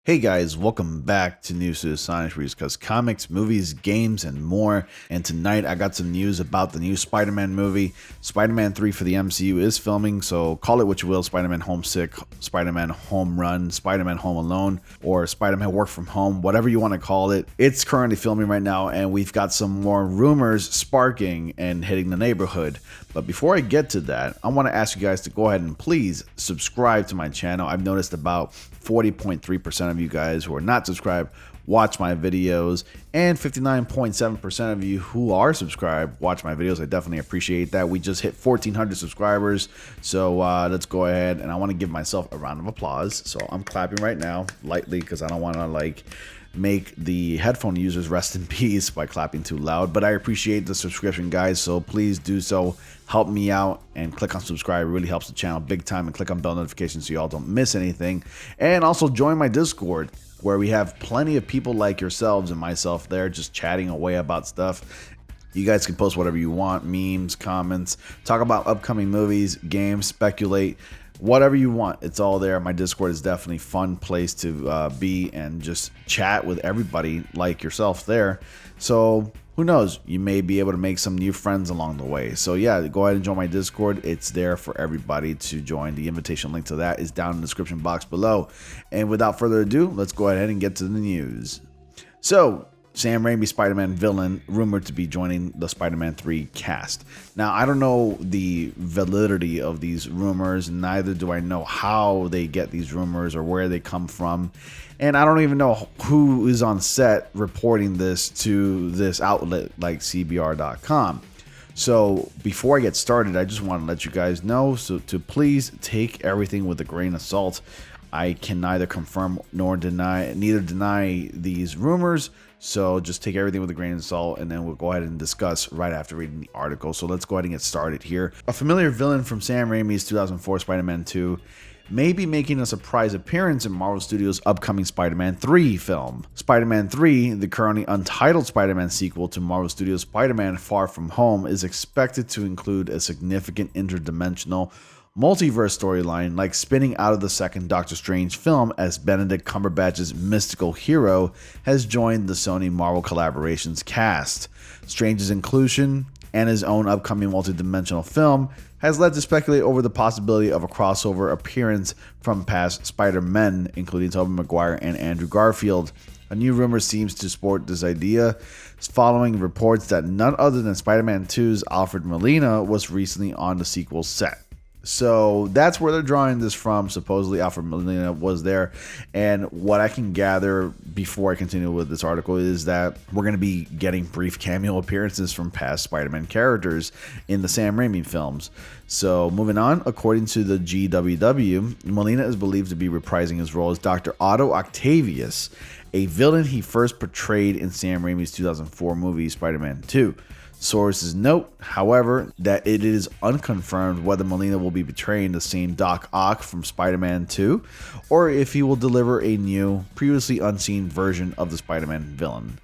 Hey guys, welcome back to News to the Sonic, where we discuss comics, movies, games, and more. And tonight I got some news about the new Spider-Man movie. Spider-Man 3 for the MCU is filming, so call it what you will: Spider-Man Homesick, Spider-Man Home Run, Spider-Man Home Alone, or Spider-Man Work From Home, whatever you want to call it. It's currently filming right now, and we've got some more rumors sparking and hitting the neighborhood. But before I get to that, I want to ask you guys to go ahead and please subscribe to my channel. I've noticed about 40.3% of you guys who are not subscribed watch my videos, and 59.7% of you who are subscribed watch my videos. I definitely appreciate that. We just hit 1,400 subscribers, so let's go ahead, and I want to give myself a round of applause. So I'm clapping right now, lightly, because I don't want to make the headphone users rest in peace by clapping too loud. But I appreciate the subscription, guys, so please do so. Help me out and click on subscribe. It really helps the channel big time, and click on bell notifications so y'all don't miss anything. And also join my Discord, where we have plenty of people like yourselves and myself there just chatting away about stuff. You guys can post whatever you want: memes, comments, talk about upcoming movies, games, speculate, whatever you want. It's all there. My Discord is definitely a fun place to be and just chat with everybody like yourself there. So who knows, you may be able to make some new friends along the way. So yeah, go ahead and join my Discord. It's there for everybody to join. The invitation link to that is down in the description box below. And without further ado, let's go ahead and get to the news. So Sam Raimi Spider-Man villain rumored to be joining the Spider-Man 3 cast. Now, I don't know the validity of these rumors, neither do I know how they get these rumors or where they come from. And I don't even know who is on set reporting this to this outlet like CBR.com. So before I get started, I just want to let you guys know to please take everything with a grain of salt. I can neither confirm nor deny these rumors. So just take everything with a grain of salt, and then we'll go ahead and discuss right after reading the article. So let's go ahead and get started here. A familiar villain from Sam Raimi's 2004 Spider-Man 2 may be making a surprise appearance in Marvel Studios' upcoming Spider-Man 3 film. Spider-Man 3, the currently untitled Spider-Man sequel to Marvel Studios' Spider-Man Far From Home, is expected to include a significant interdimensional multiverse storyline, like spinning out of the second Doctor Strange film, as Benedict Cumberbatch's mystical hero has joined the Sony Marvel collaborations cast. Strange's inclusion and his own upcoming multidimensional film has led to speculate over the possibility of a crossover appearance from past Spider-Men, including Tobey Maguire and Andrew Garfield. A new rumor seems to support this idea, following reports that none other than Spider-Man 2's Alfred Molina was recently on the sequel's set. So that's where they're drawing this from. Supposedly Alfred Molina was there, and what I can gather before I continue with this article is that we're going to be getting brief cameo appearances from past Spider-Man characters in the Sam Raimi films. So moving on, according to the GWW, Molina is believed to be reprising his role as Dr. Otto Octavius, a villain he first portrayed in Sam Raimi's 2004 movie Spider-Man 2. Sources note, however, that it is unconfirmed whether Molina will be betraying the same Doc Ock from Spider-Man 2, or if he will deliver a new, previously unseen version of the Spider-Man villain.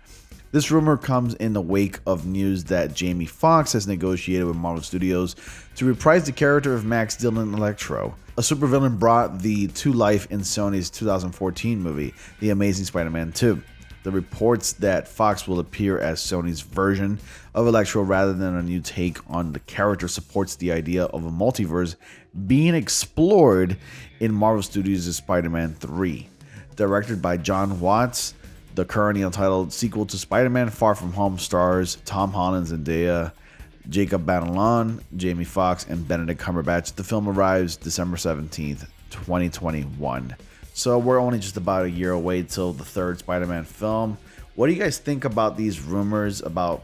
This rumor comes in the wake of news that Jamie Foxx has negotiated with Marvel Studios to reprise the character of Max Dillon Electro, a supervillain brought to life in Sony's 2014 movie, The Amazing Spider-Man 2. The reports that Fox will appear as Sony's version of Electro rather than a new take on the character supports the idea of a multiverse being explored in Marvel Studios' Spider-Man 3. Directed by John Watts, the currently untitled sequel to Spider-Man Far From Home stars Tom Holland, Zendaya, Jacob Batalon, Jamie Foxx, and Benedict Cumberbatch. The film arrives December 17th, 2021. So we're only just about a year away till the third Spider-Man film. What do you guys think about these rumors about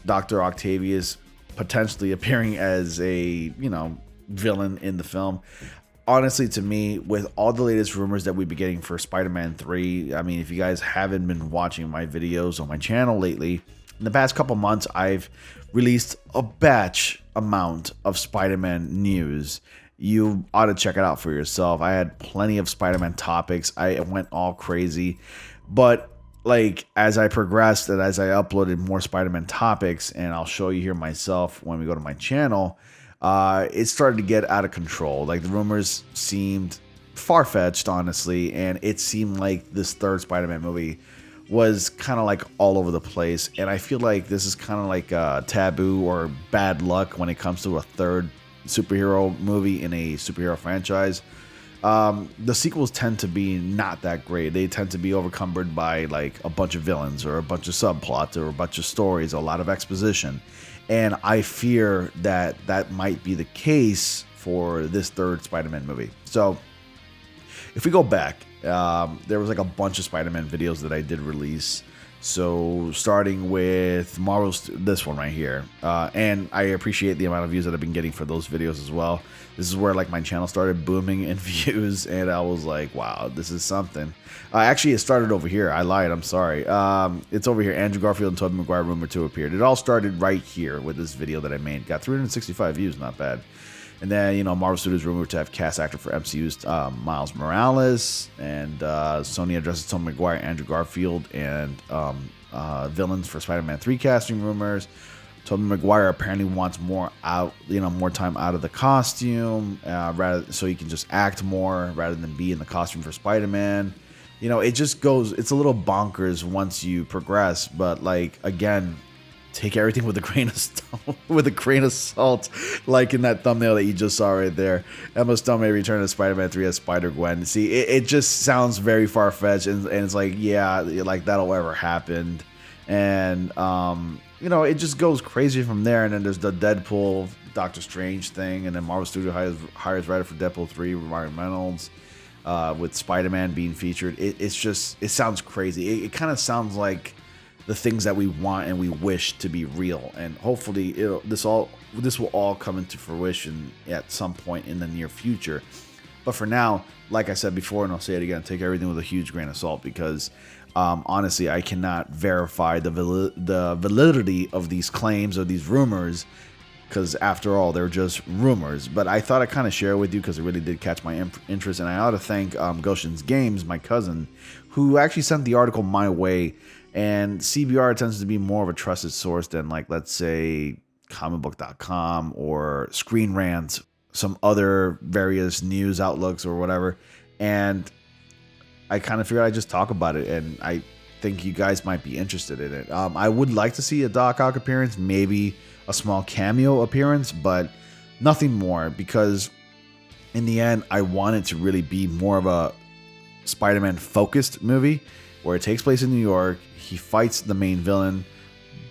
Dr. Octavius potentially appearing as a, villain in the film? Honestly, to me, with all the latest rumors that we've been getting for Spider-Man 3, I mean, if you guys haven't been watching my videos on my channel lately, in the past couple months, I've released a batch amount of Spider-Man news. You ought to check it out for yourself. I had plenty of Spider-Man topics. I went all crazy. But as I progressed and as I uploaded more Spider-Man topics, and I'll show you here myself when we go to my channel, it started to get out of control. The rumors seemed far-fetched, honestly, and it seemed like this third Spider-Man movie was kind of like all over the place, and I feel like this is kind of like taboo or bad luck when it comes to a third superhero movie in a superhero franchise. The sequels tend to be not that great. They tend to be overcumbered by like a bunch of villains or a bunch of subplots or a bunch of stories, a lot of exposition. And I fear that that might be the case for this third Spider-Man movie. So if we go back, there was like a bunch of Spider-Man videos that I did release. So starting with Marvel's, this one right here, and I appreciate the amount of views that I've been getting for those videos as well. This is where like my channel started booming in views, and I was like, wow, this is something. Actually, it started over here. I lied. I'm sorry. It's over here. Andrew Garfield and Tobey Maguire Rumor 2 appeared. It all started right here with this video that I made. Got 365 views, not bad. And then, you know, Marvel Studios rumored to have cast actor for MCU's Miles Morales, and Sony addresses Tobey Maguire, Andrew Garfield, and villains for Spider-Man 3 casting rumors. Tobey Maguire apparently wants more time out of the costume, rather so he can just act more rather than be in the costume for Spider-Man. You know, it just goes. It's a little bonkers once you progress, but like again, take everything with a grain of salt, like in that thumbnail that you just saw right there. Emma Stone may return to Spider-Man 3 as Spider-Gwen. See, it just sounds very far-fetched, and it's like, yeah, like that'll ever happen. And, you know, it just goes crazy from there. And then there's the Deadpool, Doctor Strange thing, and then Marvel Studios hires writer for Deadpool 3, Ryan Reynolds, with Spider-Man being featured. It sounds crazy. It kind of sounds like the things that we want and we wish to be real, and hopefully this will all come into fruition at some point in the near future. But for now, like I said before, and I'll say it again, take everything with a huge grain of salt, because honestly, I cannot verify the validity of these claims or these rumors, because after all, they're just rumors. But I thought I'd kind of share with you because it really did catch my interest, and I ought to thank Goshen's Games, my cousin, who actually sent the article my way. And CBR tends to be more of a trusted source than, like, let's say comicbook.com or Screen Rant, some other various news outlooks or whatever. And I kind of figured I'd just talk about it, and I think you guys might be interested in it. I would like to see a Doc Ock appearance, maybe a small cameo appearance, but nothing more, because in the end, I want it to really be more of a Spider-Man focused movie where it takes place in New York. He fights the main villain,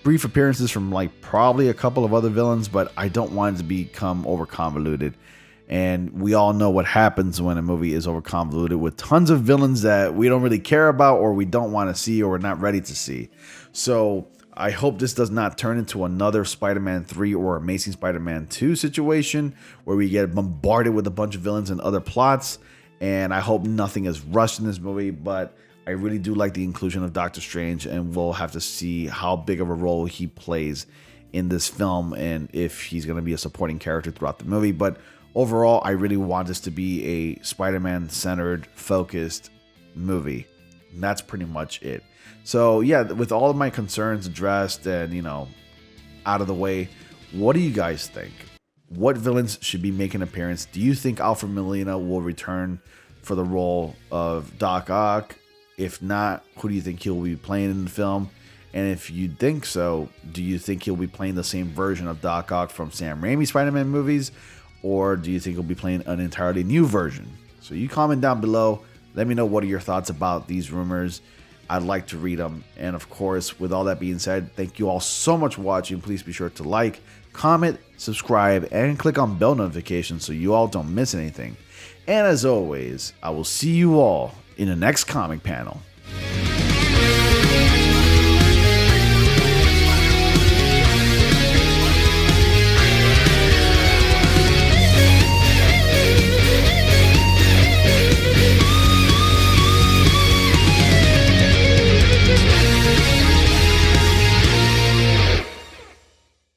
brief appearances from like probably a couple of other villains, but I don't want it to become over convoluted. And we all know what happens when a movie is over convoluted with tons of villains that we don't really care about, or we don't want to see, or we're not ready to see. So I hope this does not turn into another Spider-Man 3 or Amazing Spider-Man 2 situation where we get bombarded with a bunch of villains and other plots. And I hope nothing is rushed in this movie, but I really do like the inclusion of Doctor Strange, and we'll have to see how big of a role he plays in this film and if he's going to be a supporting character throughout the movie. But overall, I really want this to be a Spider-Man centered, focused movie. And that's pretty much it. So yeah, with all of my concerns addressed and, you know, out of the way, what do you guys think? What villains should be making an appearance? Do you think Alfred Molina will return for the role of Doc Ock? If not, who do you think he'll be playing in the film? And if you think so, do you think he'll be playing the same version of Doc Ock from Sam Raimi Spider-Man movies? Or do you think he'll be playing an entirely new version? So you comment down below. Let me know what are your thoughts about these rumors. I'd like to read them. And of course, with all that being said, thank you all so much for watching. Please be sure to like, comment, subscribe, and click on bell notifications so you all don't miss anything. And as always, I will see you all in the next comic panel.